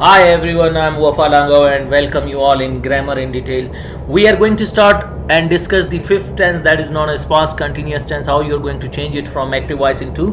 Hi everyone, I'm Wafa Langao and welcome you all in Grammar in Detail. We are going to start and discuss the fifth tense that is known as past continuous tense, how you're going to change it from active voice into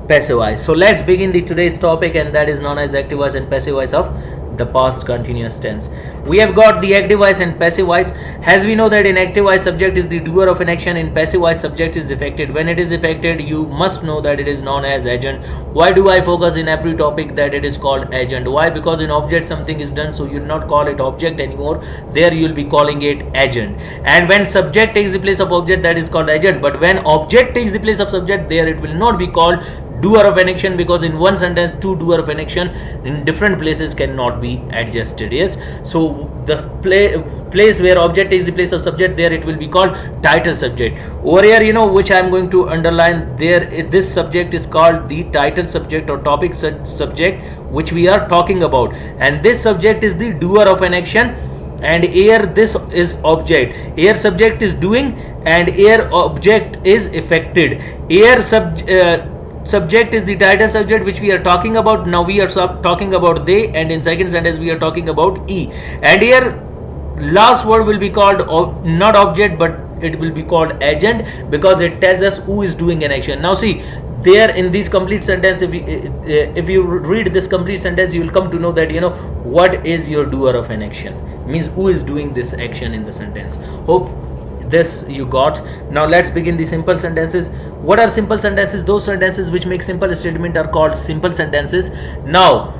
passive voice. So let's begin the today's topic, and that is known as active voice and passive voice of the past continuous tense. We have got the active voice and passive voice. As we know that in active voice, subject is the doer of an action. In passive voice, subject is affected. When it is affected, you must know that it is known as agent. Why do I focus in every topic that it is called agent? Why? Because in object something is done, so you'll not call it object anymore. There you'll be calling it agent. And when subject takes the place of object, that is called agent. But when object takes the place of subject, there it will not be called doer of an action, because in one sentence two doer of an action in different places cannot be adjusted. Yes, so the place where object takes the place of subject, there it will be called title subject. Over here, which I am going to underline there, this subject is called the title subject or topic subject which we are talking about, and this subject is the doer of an action, and here this is object. Here subject is doing and here object is affected. Here subject is the title subject which we are talking about. Now we are talking about they, and in second sentence we are talking about he, and here last word will be called not object, but it will be called agent, because it tells us who is doing an action. Now see, there in this complete sentence, if you read this complete sentence, you will come to know that what is your doer of an action, means who is doing this action in the sentence. Hope this you got. Now let's begin the simple sentences. What are simple sentences? Those sentences which make simple statement are called simple sentences. Now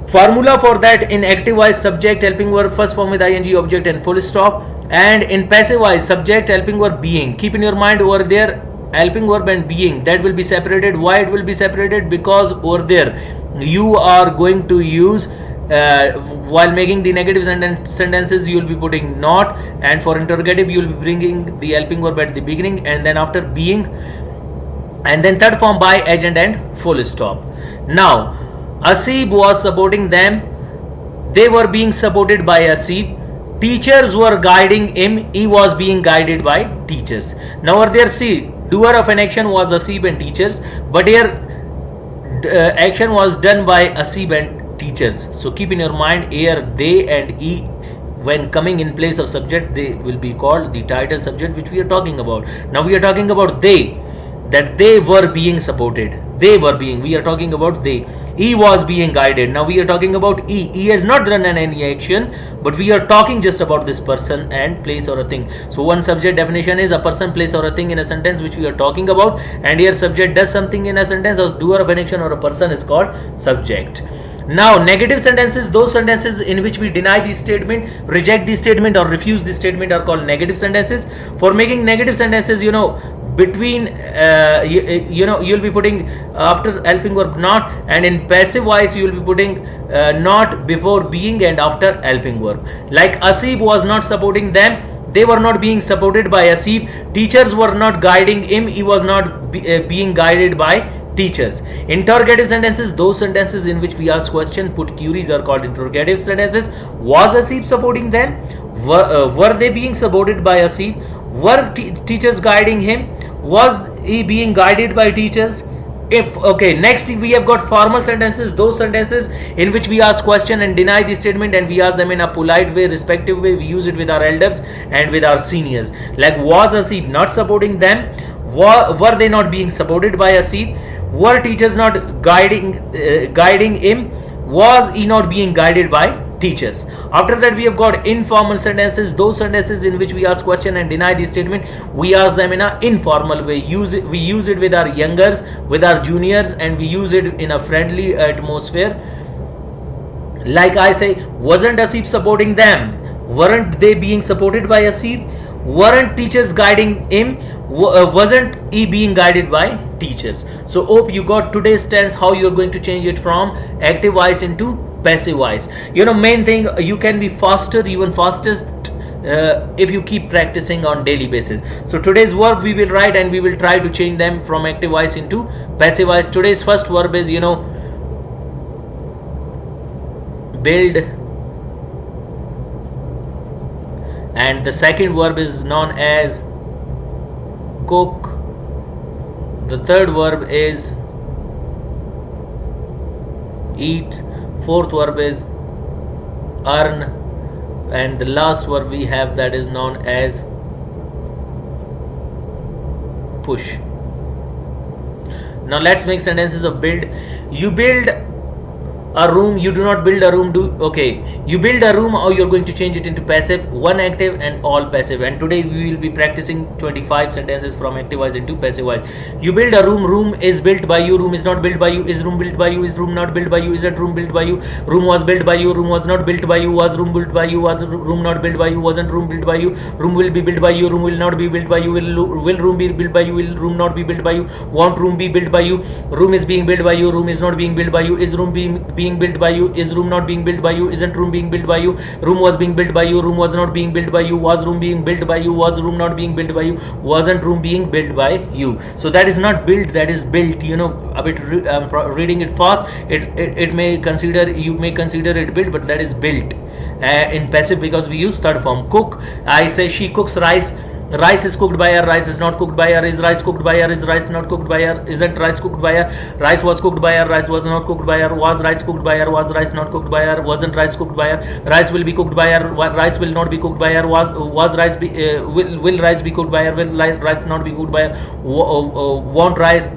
formula for that: in active voice, subject, helping verb, first form with ing, object and full stop. And in passive voice, subject, helping verb, being. Keep in your mind over there, helping verb and being, that will be separated. Why it will be separated? Because over there you are going to use while making the negative sentences, you will be putting not, and for interrogative you will be bringing the helping verb at the beginning, and then after being, and then third form by, agent and full stop. Now Asib was supporting them, they were being supported by Asib. Teachers were guiding him, he was being guided by teachers. Now over there, see, doer of an action was Asib and teachers, but here action was done by Asib and teachers. So keep in your mind, here they and he, when coming in place of subject, they will be called the title subject which we are talking about. Now we are talking about they, that they were being supported, we are talking about they. He was being guided. Now we are talking about he has not done any action, but we are talking just about this person and place or a thing. So one subject definition is a person, place or a thing in a sentence which we are talking about, and here subject does something in a sentence, as doer of an action or a person is called subject. Now negative sentences, those sentences in which we deny the statement, reject the statement or refuse the statement are called negative sentences. For making negative sentences, between you'll be putting after helping verb not, and in passive voice you will be putting not before being and after helping verb. Like Asib was not supporting them, they were not being supported by Asib. Teachers were not guiding him, he was not being guided by teachers. Interrogative sentences, those sentences in which we ask question, put queries are called interrogative sentences. Was Asib supporting them? Were they being supported by Asib? Were teachers guiding him? Was he being guided by teachers? Next we have got formal sentences, those sentences in which we ask question and deny the statement, and we ask them in a polite way, respective way. We use it with our elders and with our seniors. Like, was Asib not supporting them? Were they not being supported by Asib? Were teachers not guiding him? Was he not being guided by teachers? After that we have got informal sentences, those sentences in which we ask question and deny the statement. We ask them in an informal way. We use it with our youngers, with our juniors, and we use it in a friendly atmosphere. Like I say, wasn't Asib supporting them? Weren't they being supported by Asib? Weren't teachers guiding him? Wasn't he being guided by teachers? So hope you got today's tense, how you're going to change it from active voice into passive voice. Main thing, you can be faster, even fastest, if you keep practicing on daily basis. So today's verb we will write, and we will try to change them from active voice into passive voice. Today's first verb is build, and the second verb is known as cook. The third verb is eat. Fourth verb is earn, and the last verb we have that is known as push. Now let's make sentences of build. You build a room. You do not build a room. You build a room, or you're going to change it into passive, one active and all passive. And today we will be practicing 25 sentences from active wise into passive wise. You build a room. Room is built by you. Room is not built by you. Is room built by you? Is room not built by you? Isn't room built by you? Room was built by you. Room was not built by you. Was room built by you? Was room not built by you? Wasn't room built by you? Room will be built by you. Room will not be built by you. Will room be built by you? Will room not be built by you? Won't room be built by you? Room is being built by you. Room is not being built by you. Is room being built by you? Is room not being built by you? Isn't room being built by you? Room was being built by you. Room was not being built by you. Was room being built by you? Was room not being built by you? Wasn't room being built by you? So that is not built, that is built. A bit reading it fast, it may consider, you may consider it built, but that is built in passive because we use third form. Cook, I say she cooks rice. Rice is cooked by her. Rice is not cooked by her. Is rice cooked by her? Is rice not cooked by her? Isn't rice cooked by her? Rice was cooked by her. Rice was not cooked by her. Was rice cooked by her? Was rice not cooked by her? Wasn't rice cooked by her? Rice will be cooked by her. Rice will not be cooked by her. Was rice be will rice be cooked by her? Will rice not be cooked by her? Won't rice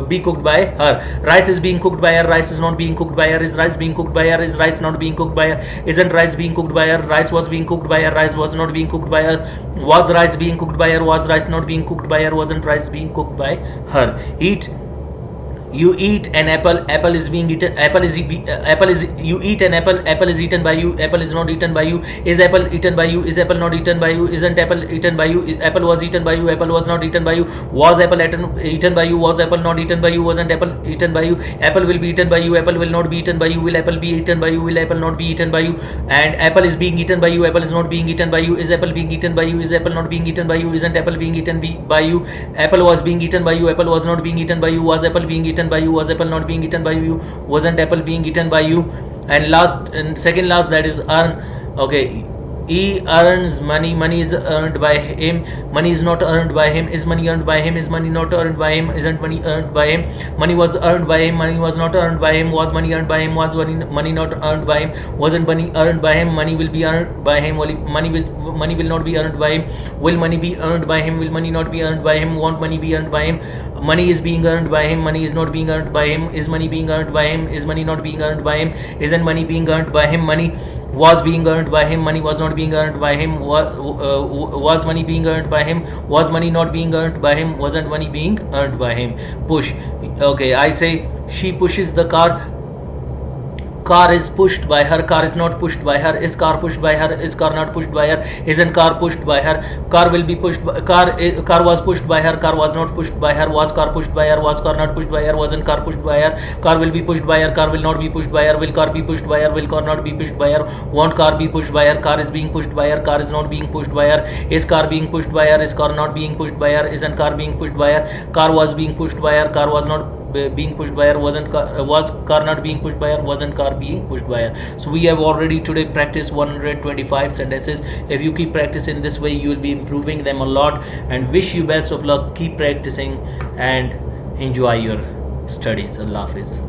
be cooked by her? Rice is being cooked by her. Rice is not being cooked by her. Is rice being cooked by her? Is rice not being cooked by her? Isn't rice being cooked by her? Rice was being cooked by her. Rice was not being cooked by her. Was rice being cooked by her? Was rice not being cooked by her? Wasn't rice being cooked by her? Eat. You eat an apple. Apple is being eaten. Apple is you eat an apple. Apple is eaten by you. Apple is not eaten by you. Is apple eaten by you? Is apple not eaten by you? Isn't apple eaten by you? Apple was eaten by you. Apple was not eaten by you. Was apple eaten by you? Was apple not eaten by you? Wasn't apple eaten by you? Apple will be eaten by you. Apple will not be eaten by you. Will apple be eaten by you? Will apple not be eaten by you? And apple is being eaten by you. Apple is not being eaten by you. Is apple being eaten by you? Is apple not being eaten by you? Isn't apple being eaten by you? Apple was being eaten by you. Apple was not being eaten by you. Was apple being eaten by you? Was apple not being eaten by you? Wasn't apple being eaten by you? And last and second last, that is earn. Okay, he earns money. Money is earned by him. Money is not earned by him. Is money earned by him? Is money not earned by him? Isn't money earned by him? Money was earned by him. Money was not earned by him. Was money earned by him? Was money not earned by him? Wasn't money earned by him? Money will be earned by him. Money will not be earned by him. Will money be earned by him? Will money not be earned by him? Won't money be earned by him? Money is being earned by him. Money is not being earned by him. Is money being earned by him? Is money not being earned by him? Isn't money being earned by him? Money was being earned by him. Money was not being earned by him. Was money being earned by him? Was money not being earned by him? Wasn't money being earned by him? Push. Okay, I say she pushes the car. Car is pushed by her. Car is not pushed by her. Is car pushed by her? Is car not pushed by her? Isn't car pushed by her? Car will be pushed by car was pushed by her. Car was not pushed by her. Was car pushed by her? Was car not pushed by her? Wasn't car pushed by her? Car will be pushed by her. Car will not be pushed by her. Will car be pushed by her? Will car not be pushed by her? Won't car be pushed by her? Car is being pushed by her. Car is not being pushed by her. Is car being pushed by her? Is car not being pushed by her? Isn't car being pushed by her? Car was being pushed by her. Car was not being pushed by her. Was car not being pushed by her? Wasn't car being pushed by her? So we have already today practiced 125 sentences. If you keep practicing this way, you will be improving them a lot, and wish you best of luck. Keep practicing and enjoy your studies. Allah Hafiz.